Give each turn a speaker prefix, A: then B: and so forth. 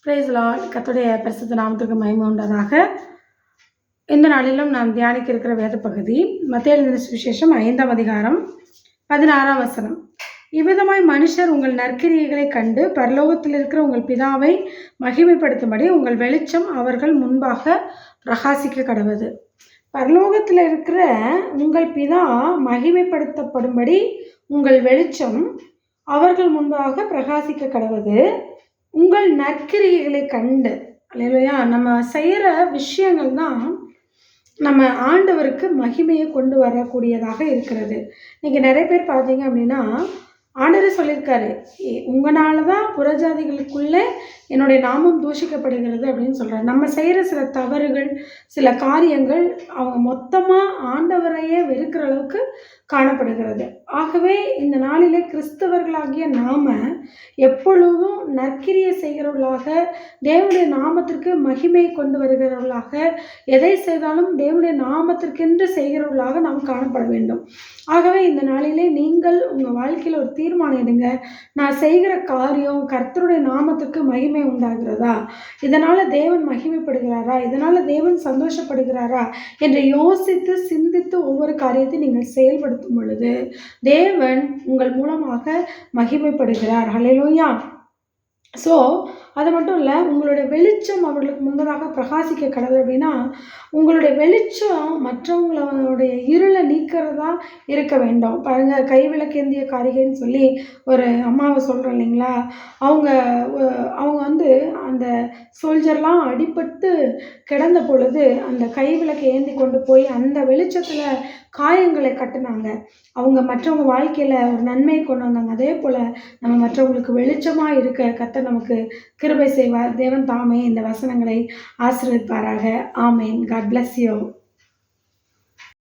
A: Price Lord. கர்த்தருடைய பரிசுத்த நாமத்திற்கு மகிமை உண்டாதாக. இந்த நாளிலும் நாம் தியானிக்க இருக்கிற வேத பகுதி மத்தேயு எழுதின சுவிசேஷம் 5ஆம் அதிகாரம் 16ஆம் வசனம். இவ்விதமாய் மனுஷர் உங்கள் நற்கிரியைகளை கண்டு பரலோகத்தில் இருக்கிற உங்கள் பிதாவை மகிமைப்படுத்தும்படி உங்கள் வெளிச்சம் அவர்கள் முன்பாக பிரகாசிக்க கடவது. பரலோகத்தில் இருக்கிற உங்கள் பிதா மகிமைப்படுத்தப்படும்படி உங்கள் வெளிச்சம் அவர்கள் முன்பாக பிரகாசிக்க கடவது. உங்கள் நற்கிரியைகளை கண்டு, அல்லேலூயா, நம்ம செய்கிற விஷயங்கள் தான் நம்ம ஆண்டவருக்கு மகிமையை கொண்டு வரக்கூடியதாக இருக்கிறது. இன்றைக்கி நிறைய பேர் பார்த்தீங்க அப்படின்னா, ஆண்டவர் சொல்லியிருக்காரு, உங்களால தான் புறஜாதிகளுக்குள்ளே என்னுடைய நாமம் தூஷிக்கப்படுகிறது அப்படின்னு சொல்கிறார். நம்ம செய்கிற சில தவறுகள், சில காரியங்கள் அவங்க மொத்தமாக ஆண்டவரையே வெறுக்கிற அளவுக்கு காணப்படுகிறது. ஆகவே இந்த நாளிலே கிறிஸ்தவர்களாகிய நாம் எப்பொழுதும் நற்கிரியை செய்கிறவர்களாக, தேவனுடைய நாமத்திற்கு மகிமையை கொண்டு வருகிறவர்களாக, எதை செய்தாலும் தேவனுடைய நாமத்திற்கென்று செய்கிறவர்களாக நாம் காணப்பட வேண்டும். ஆகவே இந்த நாளிலே நீங்கள் உங்கள் வாழ்க்கையில் ஒரு தீர்மானம் எடுங்க. நான் செய்கிற காரியம் கர்த்தருடைய நாமத்துக்கு மகிமை உண்டாகிறதா? இதனால் தேவன் மகிமைப்படுகிறாரா? இதனால் தேவன் சந்தோஷப்படுகிறாரா என்று யோசித்து சிந்தித்து ஒவ்வொரு காரியத்தையும் நீங்கள் செயல்படுத்தும் பொழுது தேவன் உங்கள் மூலமாக மகிமைப்படுகிறார். ஹல்லேலூயா. ஸோ அது மட்டும் இல்லை, உங்களுடைய வெளிச்சம் அவர்களுக்கு முன்பதாக பிரகாசிக்க கடவுள் அப்படின்னா, உங்களுடைய வெளிச்சம் மற்றவங்களுடைய இருளை நீக்கிறதா இருக்க வேண்டும். பாருங்கள், கைவிளக்கேந்திய காரிகைன்னு சொல்லி ஒரு அம்மாவை சொல்கிறோம் இல்லைங்களா? அவங்க அந்த சோல்ஜர்லாம் அடிபட்டு கிடந்த பொழுது அந்த கைவிளக்கை ஏந்தி கொண்டு போய் அந்த வெளிச்சத்தில் காயங்களை கட்டினாங்க. அவங்க மற்றவங்க வாழ்க்கையில் ஒரு நன்மையை கொண்டு வந்தாங்க. அதே போல் நம்ம மற்றவங்களுக்கு வெளிச்சமாக இருக்க கர்த்தர் நமக்கு கிருபை செய்வார். தேவன் தாமே இந்த வசனங்களை ஆசீர்வதிப்பாராக. ஆமேன். God bless you.